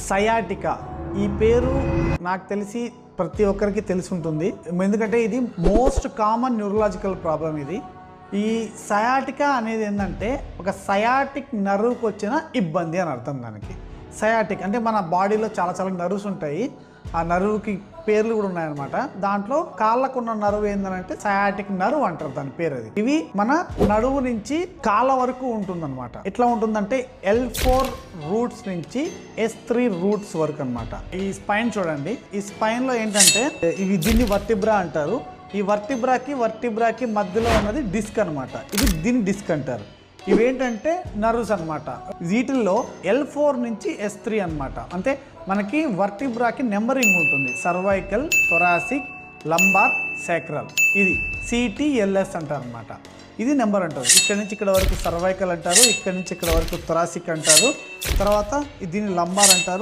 Sciatica ఈ పేరు నాకు తెలిసి ప్రతి ఒక్కరికి తెలిసి ఉంటుంది, ఎందుకంటే ఇది మోస్ట్ కామన్ న్యూరలాజికల్ ప్రాబ్లం. ఈ సయాటికా అనేది ఏంటంటే ఒక సయాటిక్ నర్వ్కి వచ్చిన ఇబ్బంది అని అర్థం. దానికి సయాటిక్ అంటే మన బాడీలో చాలా చాలా నర్వ్స్ ఉంటాయి, ఆ నర్వ్కి పేర్లు కూడా ఉన్నాయన్నమాట. దాంట్లో కాళ్ళకున్న నర్వ్ ఏంటంటే సయాటిక్ నర్వ్ అంటారు దాని పేరు. అది ఇవి మన నడువు నుంచి కాళ్ళ వరకు ఉంటుందన్నమాట. ఎట్లా ఉంటుందంటే L4 రూట్స్ నుంచి S3 రూట్స్ వరకు అనమాట. ఈ స్పైన్ చూడండి, ఈ స్పైన్ లో ఏంటంటే ఇవి దీన్ని వర్టిబ్రా అంటారు. ఈ వర్టిబ్రాకి మధ్యలో ఉన్నది డిస్క్ అనమాట. ఇది దీన్ని డిస్క్ అంటారు. ఇవేంటంటే నర్వ్స్ అనమాట. వీటిల్లో L4 నుంచి S3 అనమాట. అంటే మనకి వర్టిబ్రాకి నెంబరింగ్ ఉంటుంది, సర్వైకల్, థొరాసిక్, లంబార్, సాక్రల్. ఇది CTLS అంటారు అనమాట. ఇది నెంబర్ అంటారు. ఇక్కడ నుంచి ఇక్కడ వరకు సర్వైకల్ అంటారు, ఇక్కడ నుంచి ఇక్కడ వరకు థొరాసిక్ అంటారు, తర్వాత దీన్ని లంబార్ అంటారు.